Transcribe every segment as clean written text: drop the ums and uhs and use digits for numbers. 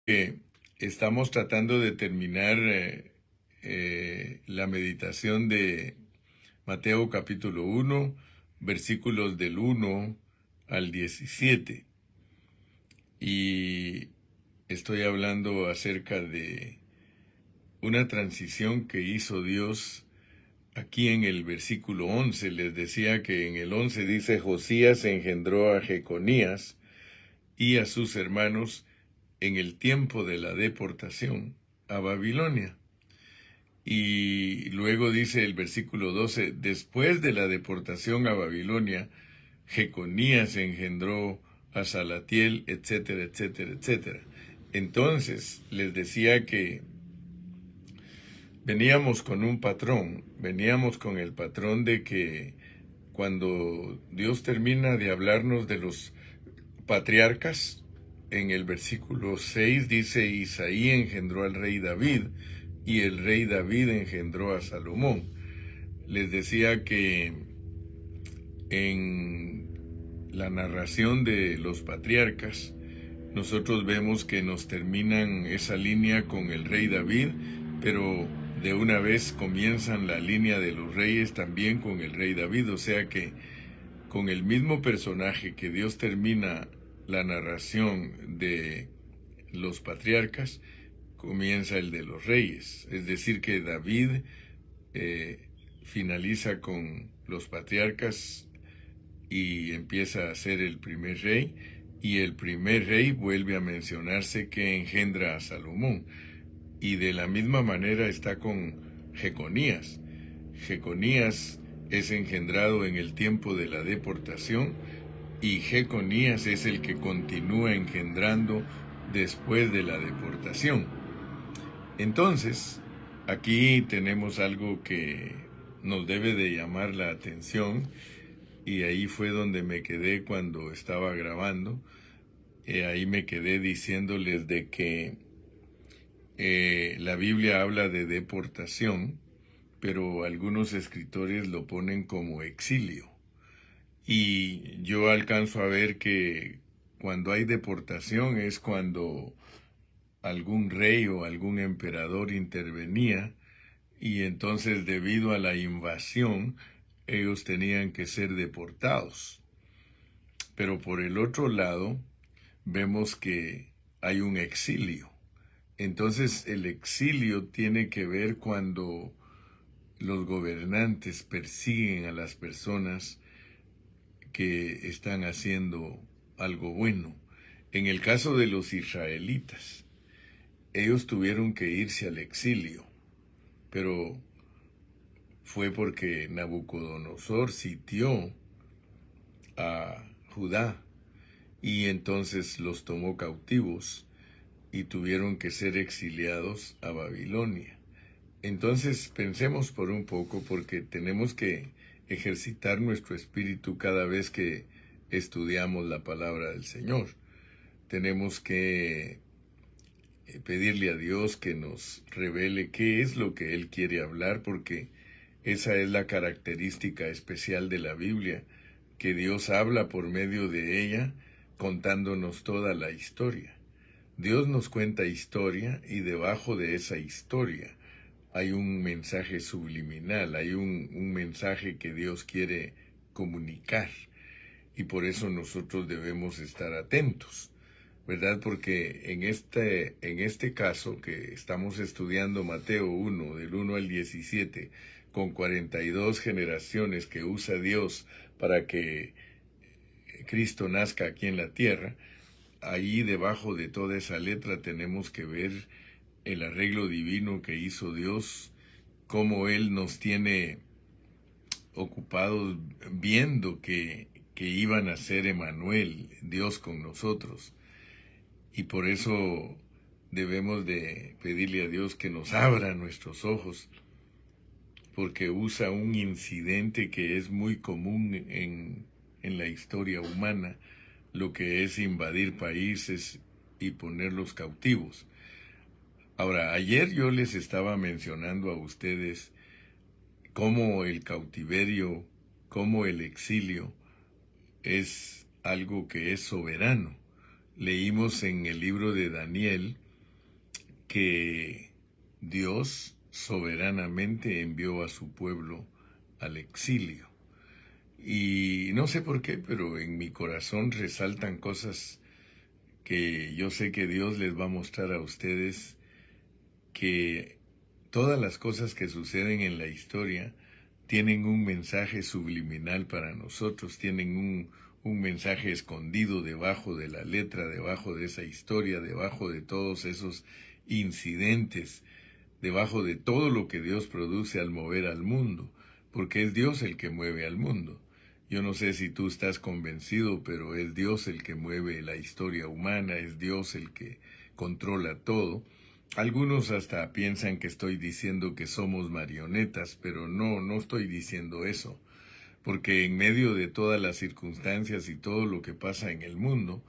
que estamos tratando de terminar la meditación de Mateo capítulo 1, versículos del 1 al 17. Y estoy hablando acerca de una transición que hizo Dios aquí en el versículo 11. Les decía que en el 11 dice: Josías engendró a Jeconías y a sus hermanos en el tiempo de la deportación a Babilonia. Y luego dice el versículo 12, después de la deportación a Babilonia, Jeconías engendró a Salatiel, etcétera, etcétera, etcétera. Entonces, les decía que veníamos con un patrón, veníamos con el patrón de que cuando Dios termina de hablarnos de los patriarcas, en el versículo 6 dice: Isaí engendró al rey David, y el rey David engendró a Salomón. Les decía que en la narración de los patriarcas, nosotros vemos que nos terminan esa línea con el rey David, pero de una vez comienzan la línea de los reyes también con el rey David, o sea que con el mismo personaje que Dios termina la narración de los patriarcas, comienza el de los reyes. Es decir, que David finaliza con los patriarcas y empieza a ser el primer rey, y el primer rey vuelve a mencionarse que engendra a Salomón. Y de la misma manera está con Jeconías. Jeconías es engendrado en el tiempo de la deportación, y Jeconías es el que continúa engendrando después de la deportación. Entonces, aquí tenemos algo que nos debe de llamar la atención, y ahí fue donde me quedé cuando estaba grabando. Ahí me quedé diciéndoles de que la Biblia habla de deportación, pero algunos escritores lo ponen como exilio. Y yo alcanzo a ver que cuando hay deportación es cuando algún rey o algún emperador intervenía, y entonces debido a la invasión ellos tenían que ser deportados. Pero por el otro lado vemos que hay un exilio. Entonces el exilio tiene que ver cuando los gobernantes persiguen a las personas que están haciendo algo bueno. En el caso de los israelitas, ellos tuvieron que irse al exilio, pero fue porque Nabucodonosor sitió a Judá y entonces los tomó cautivos y tuvieron que ser exiliados a Babilonia. Entonces pensemos por un poco, porque tenemos que ejercitar nuestro espíritu cada vez que estudiamos la palabra del Señor. Tenemos que pedirle a Dios que nos revele qué es lo que Él quiere hablar, porque esa es la característica especial de la Biblia, que Dios habla por medio de ella, contándonos toda la historia. Dios nos cuenta historia, y debajo de esa historia hay un mensaje subliminal, hay un mensaje que Dios quiere comunicar, y por eso nosotros debemos estar atentos, ¿verdad? Porque en este caso que estamos estudiando, Mateo 1, del 1 al 17, con 42 generaciones que usa Dios para que Cristo nazca aquí en la tierra, ahí debajo de toda esa letra tenemos que ver el arreglo divino que hizo Dios, cómo Él nos tiene ocupados viendo que iban a ser Emanuel, Dios con nosotros. Y por eso debemos de pedirle a Dios que nos abra nuestros ojos, porque usa un incidente que es muy común en la historia humana, lo que es invadir países y ponerlos cautivos. Ahora, ayer yo les estaba mencionando a ustedes cómo el cautiverio, cómo el exilio es algo que es soberano. Leímos en el libro de Daniel que Dios soberanamente envió a su pueblo al exilio. Y no sé por qué, pero en mi corazón resaltan cosas que yo sé que Dios les va a mostrar a ustedes, que todas las cosas que suceden en la historia tienen un mensaje subliminal para nosotros, tienen un mensaje escondido debajo de la letra, debajo de esa historia, debajo de todos esos incidentes, debajo de todo lo que Dios produce al mover al mundo, porque es Dios el que mueve al mundo. Yo no sé si tú estás convencido, pero es Dios el que mueve la historia humana, es Dios el que controla todo. Algunos hasta piensan que estoy diciendo que somos marionetas, pero no estoy diciendo eso, porque en medio de todas las circunstancias y todo lo que pasa en el mundo,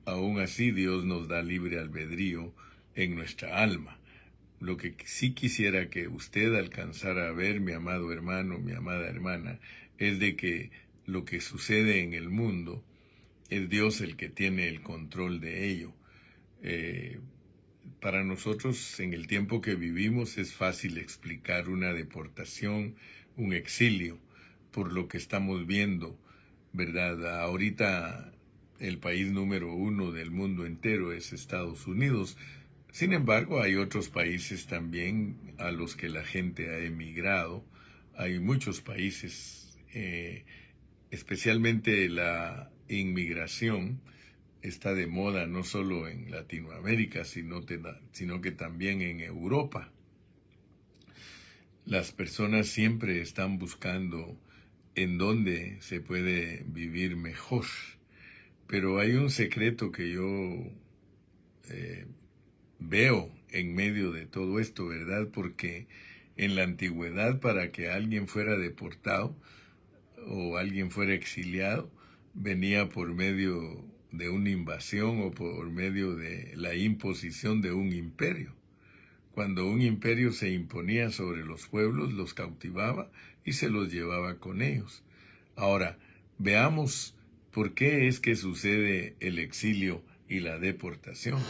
aún así Dios nos da libre albedrío en nuestra alma. Lo que sí quisiera que usted alcanzara a ver, mi amado hermano, mi amada hermana, es de que lo que sucede en el mundo es Dios el que tiene el control de ello. Para nosotros, en el tiempo que vivimos, es fácil explicar una deportación, un exilio, por lo que estamos viendo, ¿verdad? Ahorita el país número 1 del mundo entero es Estados Unidos. Sin embargo, hay otros países también a los que la gente ha emigrado. Hay muchos países, especialmente la inmigración está de moda no solo en Latinoamérica, sino que también en Europa. Las personas siempre están buscando en dónde se puede vivir mejor. Pero hay un secreto que yo veo en medio de todo esto, ¿verdad? Porque en la antigüedad, para que alguien fuera deportado o alguien fuera exiliado, venía por medio de una invasión o por medio de la imposición de un imperio. Cuando un imperio se imponía sobre los pueblos, los cautivaba y se los llevaba con ellos. Ahora, veamos por qué es que sucede el exilio y la deportación.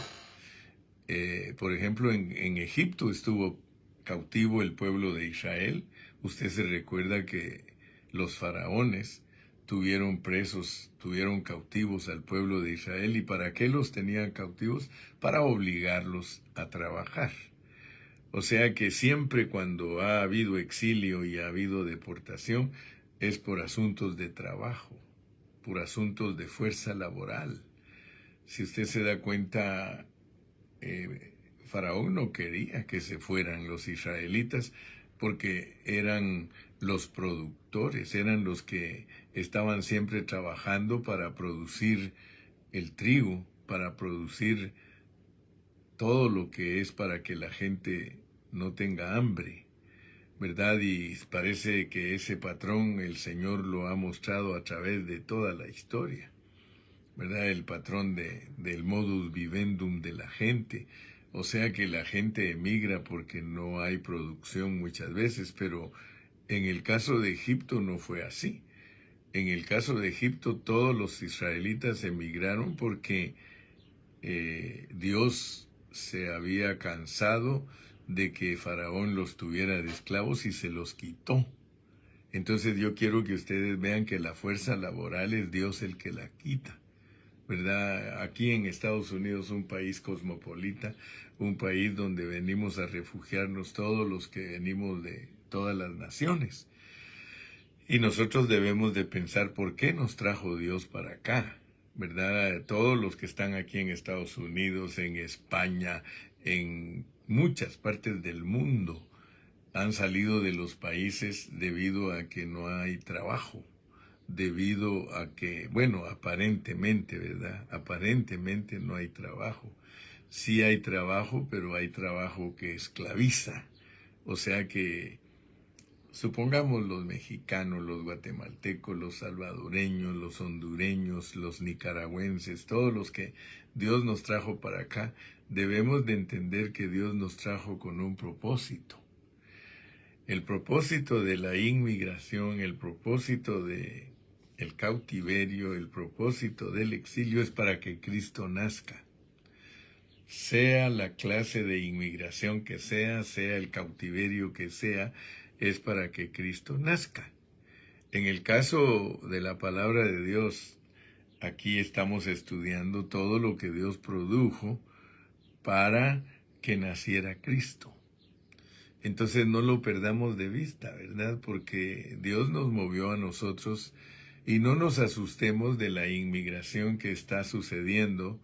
Por ejemplo, en Egipto estuvo cautivo el pueblo de Israel. Usted se recuerda que los faraones tuvieron presos, tuvieron cautivos al pueblo de Israel. ¿Y para qué los tenían cautivos? Para obligarlos a trabajar. O sea que siempre cuando ha habido exilio y ha habido deportación es por asuntos de trabajo, por asuntos de fuerza laboral. Si usted se da cuenta, Faraón no quería que se fueran los israelitas porque eran los productores, eran los que estaban siempre trabajando para producir el trigo, para producir todo lo que es para que la gente no tenga hambre, ¿verdad? Y parece que ese patrón el Señor lo ha mostrado a través de toda la historia, ¿verdad? El patrón del modus vivendum de la gente. O sea que la gente emigra porque no hay producción muchas veces, pero en el caso de Egipto no fue así. En el caso de Egipto todos los israelitas emigraron porque Dios se había cansado de que Faraón los tuviera de esclavos y se los quitó. Entonces yo quiero que ustedes vean que la fuerza laboral es Dios el que la quita, ¿verdad? Aquí en Estados Unidos, un país cosmopolita, un país donde venimos a refugiarnos todos los que venimos de todas las naciones. Y nosotros debemos de pensar por qué nos trajo Dios para acá, ¿verdad? Todos los que están aquí en Estados Unidos, en España, en muchas partes del mundo, han salido de los países debido a que no hay trabajo, debido a que, bueno, aparentemente, ¿verdad? Aparentemente no hay trabajo. Sí hay trabajo, pero hay trabajo que esclaviza. O sea que supongamos los mexicanos, los guatemaltecos, los salvadoreños, los hondureños, los nicaragüenses, todos los que Dios nos trajo para acá, debemos de entender que Dios nos trajo con un propósito. El propósito de la inmigración, el propósito de el cautiverio, el propósito del exilio es para que Cristo nazca. sea la clase de inmigración que sea el cautiverio que sea, es para que Cristo nazca. En el caso de la palabra de Dios, aquí estamos estudiando todo lo que Dios produjo para que naciera Cristo. Entonces no lo perdamos de vista, ¿verdad? Porque Dios nos movió a nosotros y no nos asustemos de la inmigración que está sucediendo,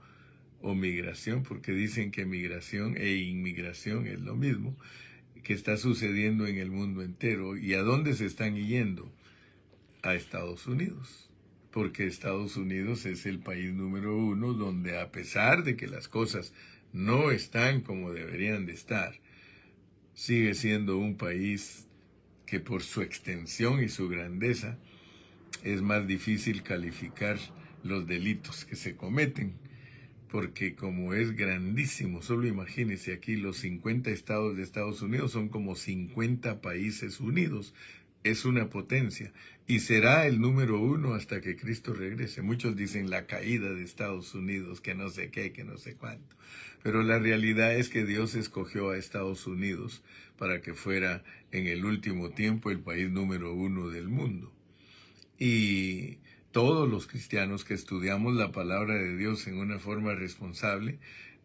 o migración, porque dicen que migración e inmigración es lo mismo, que está sucediendo en el mundo entero. ¿Y a dónde se están yendo? A Estados Unidos, porque Estados Unidos es el país número 1 donde, a pesar de que las cosas no están como deberían de estar, sigue siendo un país que por su extensión y su grandeza es más difícil calificar los delitos que se cometen, porque como es grandísimo, solo imagínense aquí los 50 estados de Estados Unidos son como 50 países unidos, es una potencia y será el número 1 hasta que Cristo regrese. Muchos dicen la caída de Estados Unidos, que no sé qué, que no sé cuánto, pero la realidad es que Dios escogió a Estados Unidos para que fuera en el último tiempo el país número 1 del mundo. Y todos los cristianos que estudiamos la palabra de Dios en una forma responsable,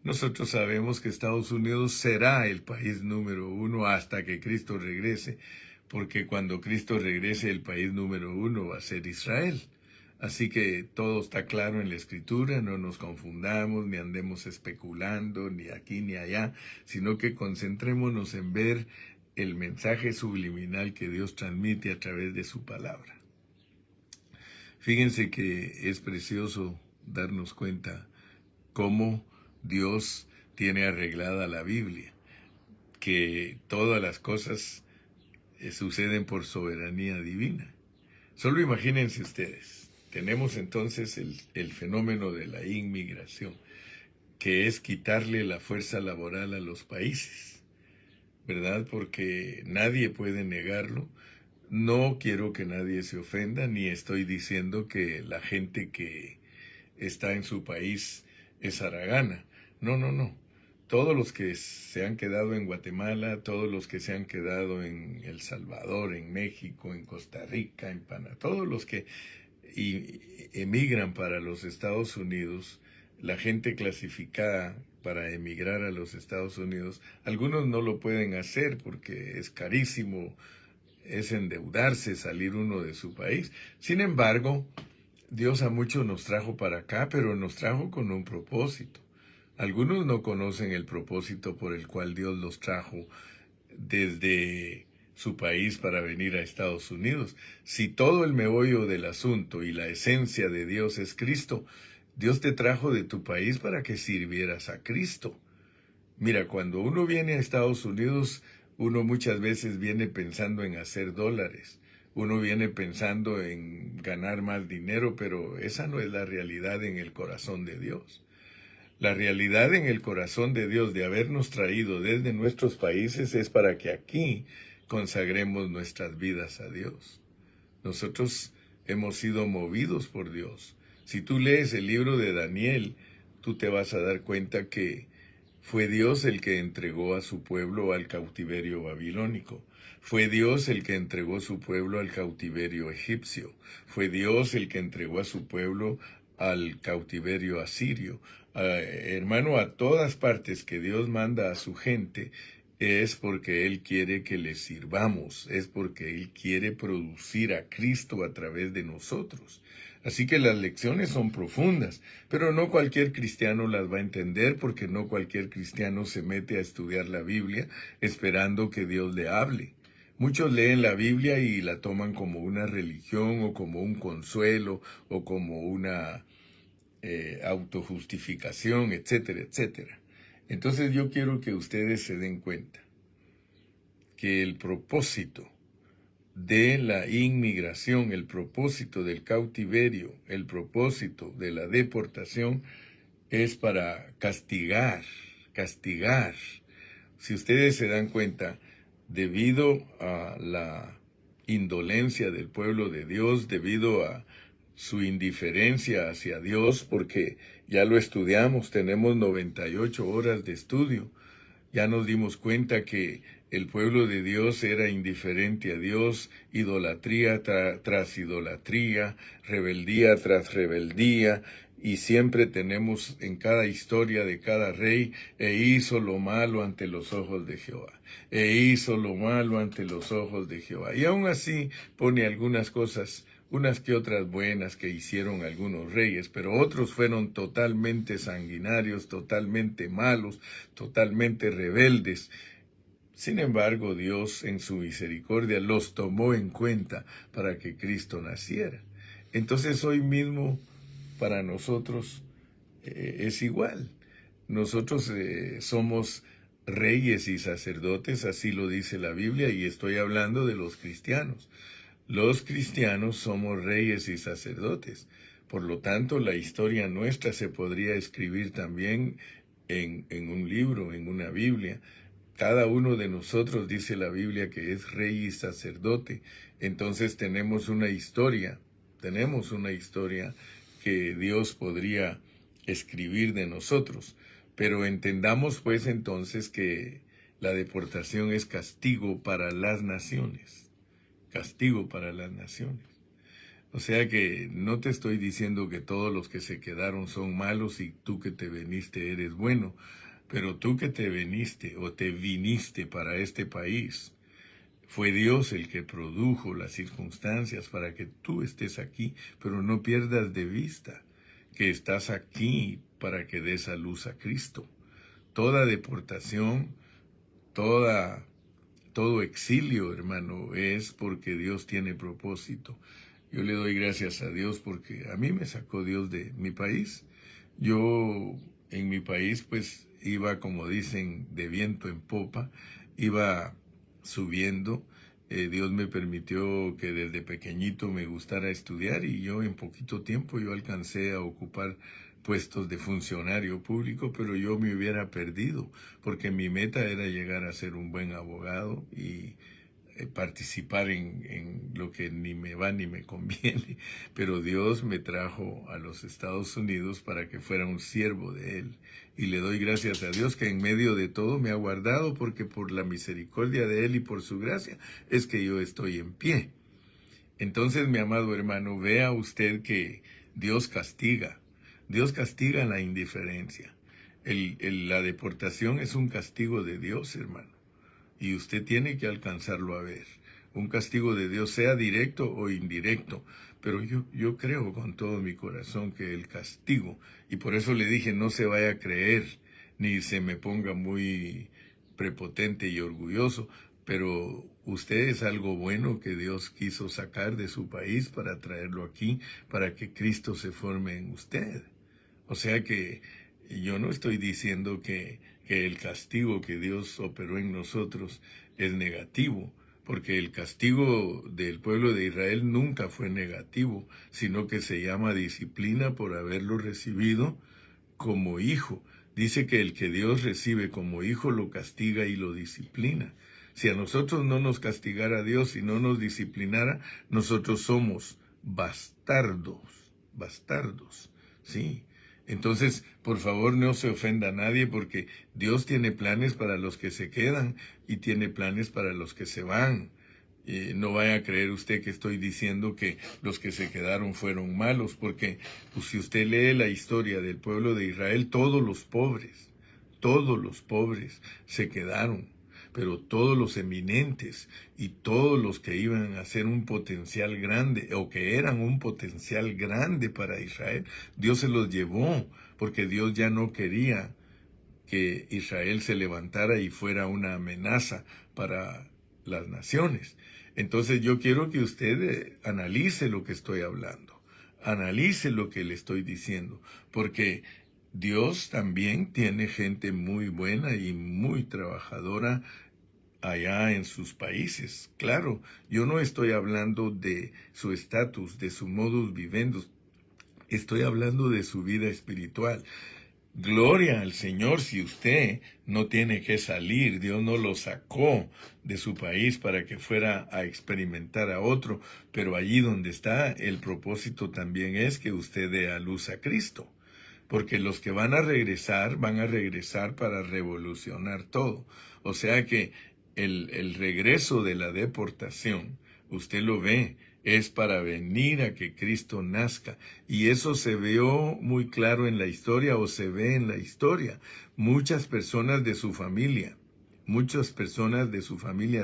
nosotros sabemos que Estados Unidos será el país número 1 hasta que Cristo regrese, porque cuando Cristo regrese el país número 1 va a ser Israel. Así que todo está claro en la Escritura, no nos confundamos, ni andemos especulando, ni aquí ni allá, sino que concentrémonos en ver el mensaje subliminal que Dios transmite a través de su palabra. Fíjense que es precioso darnos cuenta cómo Dios tiene arreglada la Biblia, que todas las cosas suceden por soberanía divina. Solo imagínense ustedes, tenemos entonces el fenómeno de la inmigración, que es quitarle la fuerza laboral a los países, ¿verdad? Porque nadie puede negarlo. No quiero que nadie se ofenda, ni estoy diciendo que la gente que está en su país es haragana. No, no, no. Todos los que se han quedado en Guatemala, todos los que se han quedado en El Salvador, en México, en Costa Rica, en Panamá, todos los que emigran para los Estados Unidos, la gente clasificada para emigrar a los Estados Unidos, algunos no lo pueden hacer porque es carísimo, es endeudarse, salir uno de su país. Sin embargo, Dios a muchos nos trajo para acá, pero nos trajo con un propósito. Algunos no conocen el propósito por el cual Dios los trajo desde su país para venir a Estados Unidos. Si todo el meollo del asunto y la esencia de Dios es Cristo, Dios te trajo de tu país para que sirvieras a Cristo. Mira, cuando uno viene a Estados Unidos, uno muchas veces viene pensando en hacer dólares, uno viene pensando en ganar más dinero, pero esa no es la realidad en el corazón de Dios. La realidad en el corazón de Dios de habernos traído desde nuestros países es para que aquí consagremos nuestras vidas a Dios. Nosotros hemos sido movidos por Dios. Si tú lees el libro de Daniel, tú te vas a dar cuenta que fue Dios el que entregó a su pueblo al cautiverio babilónico. Fue Dios el que entregó su pueblo al cautiverio egipcio. Fue Dios el que entregó a su pueblo al cautiverio asirio. Hermano, a todas partes que Dios manda a su gente es porque Él quiere que le sirvamos, es porque Él quiere producir a Cristo a través de nosotros. Así que las lecciones son profundas, pero no cualquier cristiano las va a entender porque no cualquier cristiano se mete a estudiar la Biblia esperando que Dios le hable. Muchos leen la Biblia y la toman como una religión o como un consuelo o como una autojustificación, etcétera, etcétera. Entonces yo quiero que ustedes se den cuenta que el propósito de la inmigración, el propósito del cautiverio, el propósito de la deportación es para castigar. Si ustedes se dan cuenta, debido a la indolencia del pueblo de Dios, debido a su indiferencia hacia Dios, porque ya lo estudiamos, tenemos 98 horas de estudio. Ya nos dimos cuenta que el pueblo de Dios era indiferente a Dios, idolatría tras idolatría, rebeldía tras rebeldía, y siempre tenemos en cada historia de cada rey, e hizo lo malo ante los ojos de Jehová, e hizo lo malo ante los ojos de Jehová. Y aún así pone algunas cosas, unas que otras buenas que hicieron algunos reyes, pero otros fueron totalmente sanguinarios, totalmente malos, totalmente rebeldes. Sin embargo, Dios en su misericordia los tomó en cuenta para que Cristo naciera. Entonces hoy mismo para nosotros es igual. Nosotros somos reyes y sacerdotes, así lo dice la Biblia, y estoy hablando de los cristianos. Los cristianos somos reyes y sacerdotes. Por lo tanto, la historia nuestra se podría escribir también en un libro, en una Biblia. Cada uno de nosotros dice la Biblia que es rey y sacerdote. Entonces tenemos una historia que Dios podría escribir de nosotros. Pero entendamos pues entonces que la deportación es castigo para las naciones. Castigo para las naciones. O sea que no te estoy diciendo que todos los que se quedaron son malos y tú que te veniste eres bueno, pero tú que te veniste o te viniste para este país, fue Dios el que produjo las circunstancias para que tú estés aquí, pero no pierdas de vista que estás aquí para que des a luz a Cristo. Toda deportación, todo exilio, hermano, es porque Dios tiene propósito. Yo le doy gracias a Dios porque a mí me sacó Dios de mi país. Yo en mi país pues iba, como dicen, de viento en popa, iba subiendo. Dios me permitió que desde pequeñito me gustara estudiar y yo en poquito tiempo yo alcancé a ocupar puestos de funcionario público, pero yo me hubiera perdido, porque mi meta era llegar a ser un buen abogado y participar en lo que ni me va ni me conviene, pero Dios me trajo a los Estados Unidos para que fuera un siervo de Él, y le doy gracias a Dios que en medio de todo me ha guardado, porque por la misericordia de Él y por su gracia es que yo estoy en pie. Entonces, mi amado hermano, vea usted que Dios castiga la indiferencia. La deportación es un castigo de Dios, hermano. Y usted tiene que alcanzarlo a ver. Un castigo de Dios, sea directo o indirecto. Pero yo creo con todo mi corazón que el castigo, y por eso le dije, no se vaya a creer, ni se me ponga muy prepotente y orgulloso, pero usted es algo bueno que Dios quiso sacar de su país para traerlo aquí, para que Cristo se forme en usted. O sea que yo no estoy diciendo que el castigo que Dios operó en nosotros es negativo, porque el castigo del pueblo de Israel nunca fue negativo, sino que se llama disciplina por haberlo recibido como hijo. Dice que el que Dios recibe como hijo lo castiga y lo disciplina. Si a nosotros no nos castigara Dios y no nos disciplinara, nosotros somos bastardos, ¿sí? Entonces, por favor, no se ofenda a nadie, porque Dios tiene planes para los que se quedan y tiene planes para los que se van. No vaya a creer usted que estoy diciendo que los que se quedaron fueron malos, porque pues, si usted lee la historia del pueblo de Israel, todos los pobres se quedaron, pero todos los eminentes y todos los que iban a ser un potencial grande o que eran un potencial grande para Israel, Dios se los llevó, porque Dios ya no quería que Israel se levantara y fuera una amenaza para las naciones. Entonces yo quiero que usted analice lo que estoy hablando, analice lo que le estoy diciendo, porque Dios también tiene gente muy buena y muy trabajadora allá en sus países. Claro, yo no estoy hablando de su estatus, de su modus vivendi, estoy hablando de su vida espiritual. Gloria al Señor si usted no tiene que salir, Dios no lo sacó de su país para que fuera a experimentar a otro, pero allí donde está, el propósito también es que usted dé a luz a Cristo. porque los que van a regresar para revolucionar todo. O sea que el regreso de la deportación, usted lo ve, es para venir a que Cristo nazca. Y eso se vio muy claro en la historia, o se ve en la historia. Muchas personas de su familia,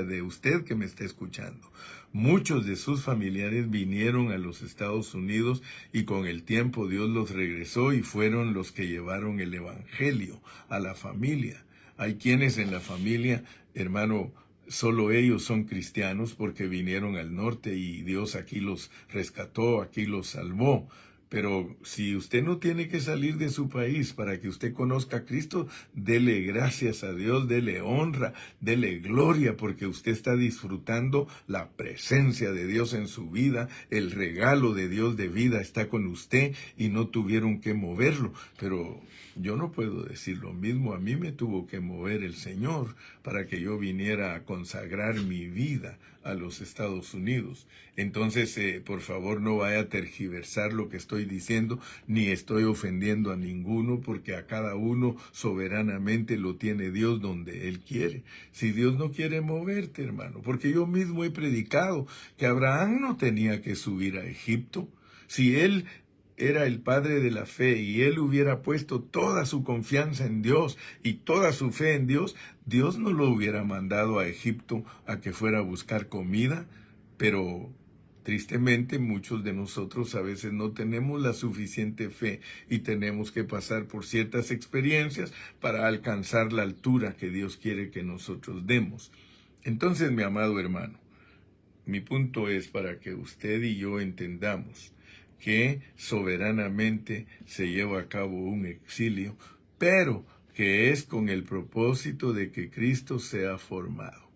de usted que me está escuchando, muchos de sus familiares vinieron a los Estados Unidos y con el tiempo Dios los regresó y fueron los que llevaron el evangelio a la familia. Hay quienes en la familia, hermano, solo ellos son cristianos porque vinieron al norte y Dios aquí los rescató, aquí los salvó. Pero si usted no tiene que salir de su país para que usted conozca a Cristo, dele gracias a Dios, dele honra, dele gloria, porque usted está disfrutando la presencia de Dios en su vida, el regalo de Dios de vida está con usted y no tuvieron que moverlo. Pero yo no puedo decir lo mismo, a mí me tuvo que mover el Señor para que yo viniera a consagrar mi vida a los Estados Unidos. Entonces, por favor, no vaya a tergiversar lo que estoy diciendo, ni estoy ofendiendo a ninguno, porque a cada uno soberanamente lo tiene Dios donde Él quiere. Si Dios no quiere moverte, hermano, porque yo mismo he predicado que Abraham no tenía que subir a Egipto. Si él era el padre de la fe y él hubiera puesto toda su confianza en Dios y toda su fe en Dios, Dios no lo hubiera mandado a Egipto a que fuera a buscar comida. Pero tristemente muchos de nosotros a veces no tenemos la suficiente fe y tenemos que pasar por ciertas experiencias para alcanzar la altura que Dios quiere que nosotros demos. Entonces, mi amado hermano, mi punto es para que usted y yo entendamos que soberanamente se lleva a cabo un exilio, pero que es con el propósito de que Cristo sea formado,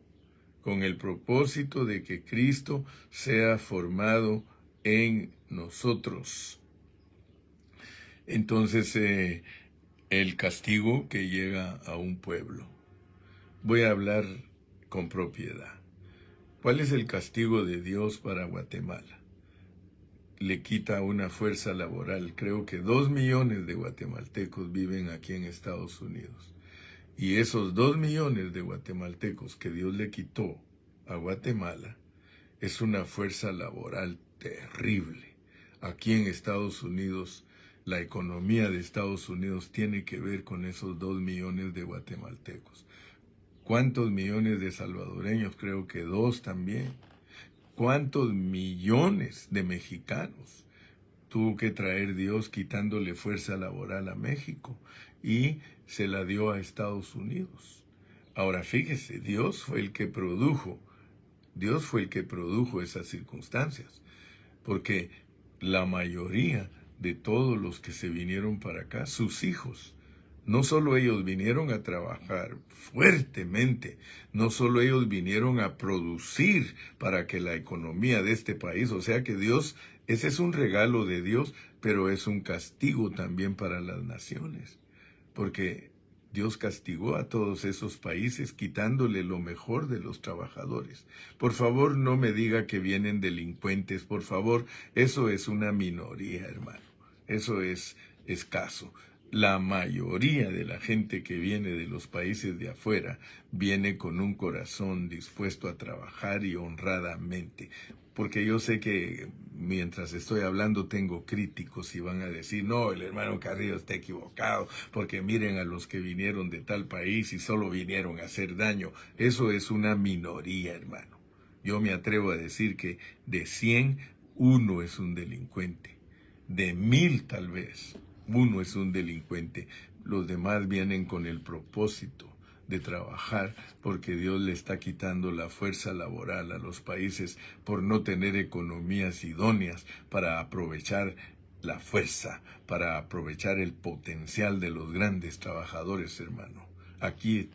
con el propósito de que Cristo sea formado en nosotros. Entonces, el castigo que llega a un pueblo. Voy a hablar con propiedad. ¿Cuál es el castigo de Dios para Guatemala? Le quita una fuerza laboral. Creo que 2 millones de guatemaltecos viven aquí en Estados Unidos. Y esos 2 millones de guatemaltecos que Dios le quitó a Guatemala es una fuerza laboral terrible. Aquí en Estados Unidos, la economía de Estados Unidos tiene que ver con esos 2 millones de guatemaltecos. ¿Cuántos millones de salvadoreños? Creo que 2 también. ¿Cuántos millones de mexicanos tuvo que traer Dios quitándole fuerza laboral a México y se la dio a Estados Unidos? Ahora fíjese, Dios fue el que produjo esas circunstancias, porque la mayoría de todos los que se vinieron para acá, sus hijos, no solo ellos vinieron a trabajar fuertemente, no solo ellos vinieron a producir para que la economía de este país, o sea que Dios, ese es un regalo de Dios, pero es un castigo también para las naciones, porque Dios castigó a todos esos países quitándole lo mejor de los trabajadores. Por favor, no me diga que vienen delincuentes, por favor, eso es una minoría, hermano, eso es escaso. La mayoría de la gente que viene de los países de afuera viene con un corazón dispuesto a trabajar y honradamente. Porque yo sé que mientras estoy hablando tengo críticos y van a decir, no, el hermano Carrillo está equivocado, porque miren a los que vinieron de tal país y solo vinieron a hacer daño. Eso es una minoría, hermano. Yo me atrevo a decir que de 100, uno es un delincuente. De 1000 tal vez, uno es un delincuente. Los demás vienen con el propósito de trabajar porque Dios le está quitando la fuerza laboral a los países por no tener economías idóneas para aprovechar la fuerza, para aprovechar el potencial de los grandes trabajadores, hermano. Aquí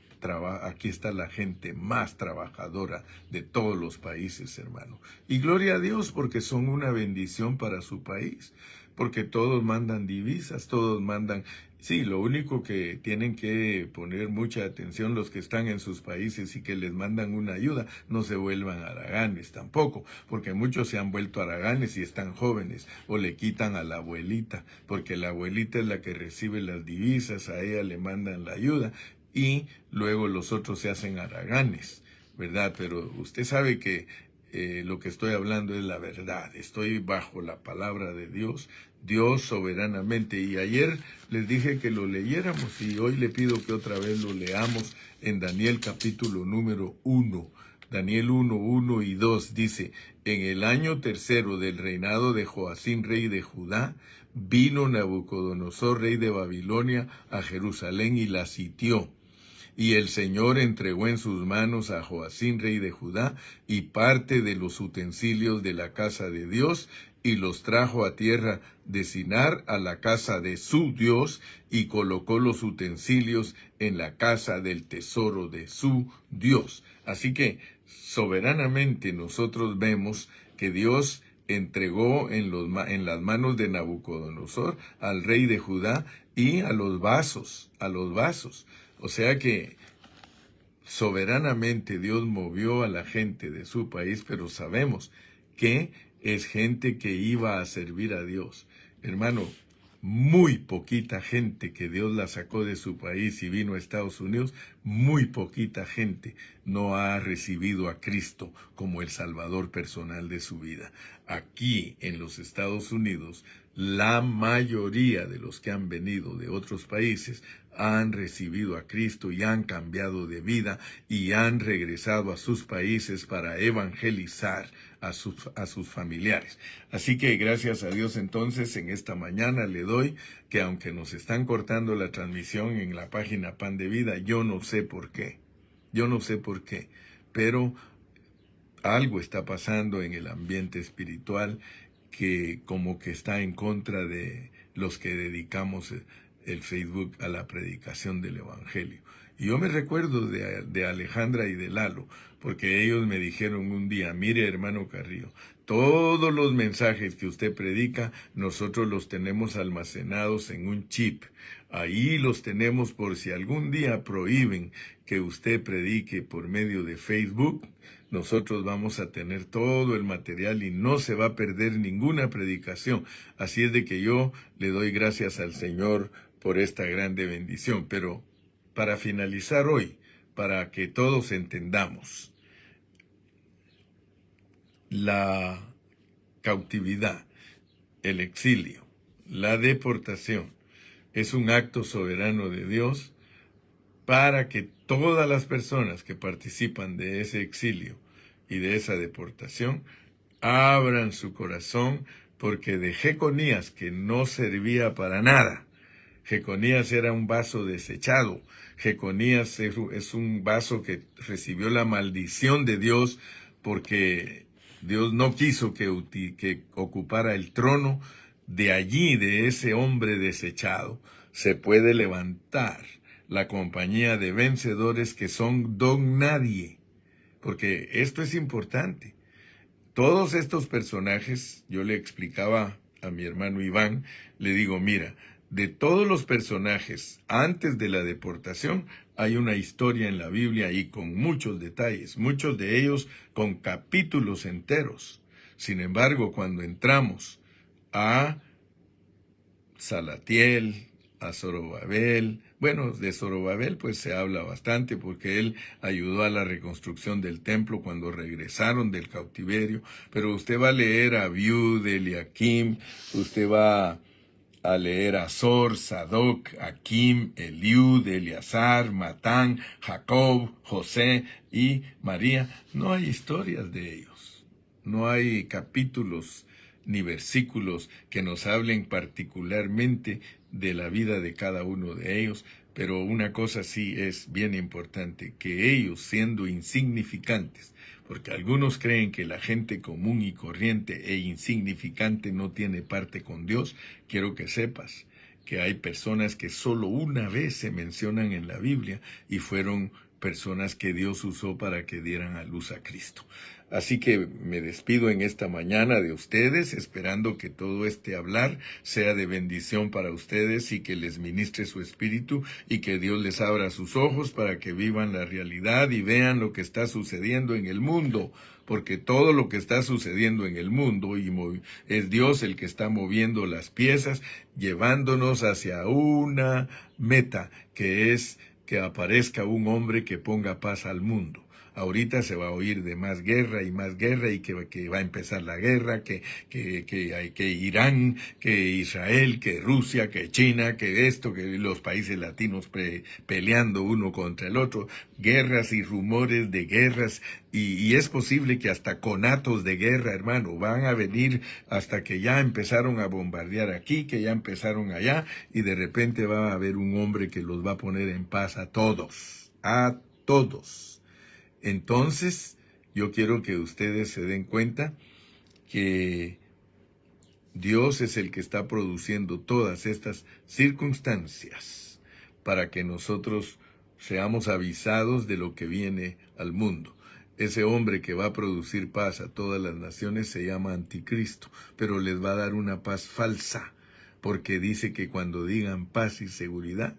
está la gente más trabajadora de todos los países, hermano. Y gloria a Dios porque son una bendición para su país. porque todos mandan divisas, todos mandan. Sí, lo único que tienen que poner mucha atención los que están en sus países y que les mandan una ayuda, no se vuelvan haraganes tampoco, porque muchos se han vuelto haraganes y están jóvenes, o le quitan a la abuelita, porque la abuelita es la que recibe las divisas, a ella le mandan la ayuda, y luego los otros se hacen haraganes, ¿verdad? Pero usted sabe que lo que estoy hablando es la verdad, estoy bajo la palabra de Dios, Dios soberanamente. Y ayer les dije que lo leyéramos y hoy le pido que otra vez lo leamos en Daniel capítulo número 1. Daniel 1, 1 y 2 dice: en el año tercero del reinado de Joacín, rey de Judá, vino Nabucodonosor, rey de Babilonia, a Jerusalén y la sitió. Y el Señor entregó en sus manos a Joacín, rey de Judá, y parte de los utensilios de la casa de Dios, y los trajo a tierra de Sinar, a la casa de su Dios, y colocó los utensilios en la casa del tesoro de su Dios. Así que, soberanamente nosotros vemos que Dios entregó en las manos de Nabucodonosor al rey de Judá y a los vasos. O sea que soberanamente Dios movió a la gente de su país, pero sabemos que es gente que iba a servir a Dios. Hermano, muy poquita gente que Dios la sacó de su país y vino a Estados Unidos, muy poquita gente no ha recibido a Cristo como el Salvador personal de su vida. Aquí en los Estados Unidos, la mayoría de los que han venido de otros países han recibido a Cristo y han cambiado de vida y han regresado a sus países para evangelizar a sus familiares. Así que gracias a Dios entonces en esta mañana le doy que aunque nos están cortando la transmisión en la página Pan de Vida, yo no sé por qué, pero algo está pasando en el ambiente espiritual que como que está en contra de los que dedicamos el Facebook a la predicación del Evangelio. Y yo me recuerdo de Alejandra y de Lalo, porque ellos me dijeron un día: mire, hermano Carrillo, todos los mensajes que usted predica, nosotros los tenemos almacenados en un chip. Ahí los tenemos por si algún día prohíben que usted predique por medio de Facebook. Nosotros vamos a tener todo el material y no se va a perder ninguna predicación. Así es de que yo le doy gracias al Señor por esta grande bendición. Pero para finalizar hoy, para que todos entendamos, la cautividad, el exilio, la deportación, es un acto soberano de Dios para que todas las personas que participan de ese exilio y de esa deportación abran su corazón, porque de Jeconías, que no servía para nada, Jeconías era un vaso desechado, Jeconías es un vaso que recibió la maldición de Dios porque Dios no quiso que ocupara el trono. De allí, de ese hombre desechado, se puede levantar la compañía de vencedores que son don nadie. Porque esto es importante. Todos estos personajes, yo le explicaba a mi hermano Iván, le digo: mira, de todos los personajes antes de la deportación, hay una historia en la Biblia y con muchos detalles, muchos de ellos con capítulos enteros. Sin embargo, cuando entramos a Salatiel, a Zorobabel, bueno, de Zorobabel pues se habla bastante porque él ayudó a la reconstrucción del templo cuando regresaron del cautiverio, pero usted va a leer a Abiud, Eliakim, usted va a leer a Azor, Sadoc, Akim, Eliud, Eleazar, Matán, Jacob, José y María. No hay historias de ellos, no hay capítulos ni versículos que nos hablen particularmente de la vida de cada uno de ellos, pero una cosa sí es bien importante, que ellos, siendo insignificantes, porque algunos creen que la gente común y corriente e insignificante no tiene parte con Dios, quiero que sepas que hay personas que solo una vez se mencionan en la Biblia y fueron personas que Dios usó para que dieran a luz a Cristo. Así que me despido en esta mañana de ustedes, esperando que todo este hablar sea de bendición para ustedes y que les ministre su espíritu y que Dios les abra sus ojos para que vivan la realidad y vean lo que está sucediendo en el mundo, porque todo lo que está sucediendo en el mundo es Dios el que está moviendo las piezas, llevándonos hacia una meta, que es que aparezca un hombre que ponga paz al mundo. Ahorita se va a oír de más guerra y que va a empezar la guerra, que Irán, que Israel, que Rusia, que China, que esto, que los países latinos peleando uno contra el otro, guerras y rumores de guerras, y es posible que hasta conatos de guerra, hermano, van a venir hasta que ya empezaron a bombardear aquí, que ya empezaron allá, y de repente va a haber un hombre que los va a poner en paz a todos, a todos. Entonces, yo quiero que ustedes se den cuenta que Dios es el que está produciendo todas estas circunstancias para que nosotros seamos avisados de lo que viene al mundo. Ese hombre que va a producir paz a todas las naciones se llama Anticristo, pero les va a dar una paz falsa, porque dice que cuando digan paz y seguridad,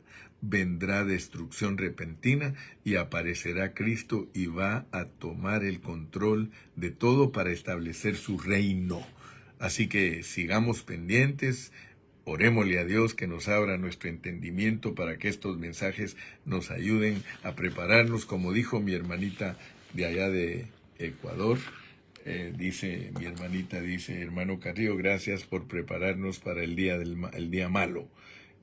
vendrá destrucción repentina y aparecerá Cristo y va a tomar el control de todo para establecer su reino. Así que sigamos pendientes, orémosle a Dios que nos abra nuestro entendimiento para que estos mensajes nos ayuden a prepararnos, como dijo mi hermanita de allá de Ecuador. Mi hermanita dice, hermano Carrillo, gracias por prepararnos para el día malo.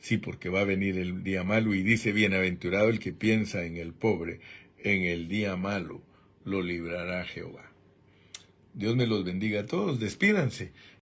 Sí, porque va a venir el día malo y dice, bienaventurado el que piensa en el pobre, en el día malo lo librará Jehová. Dios me los bendiga a todos, despídanse.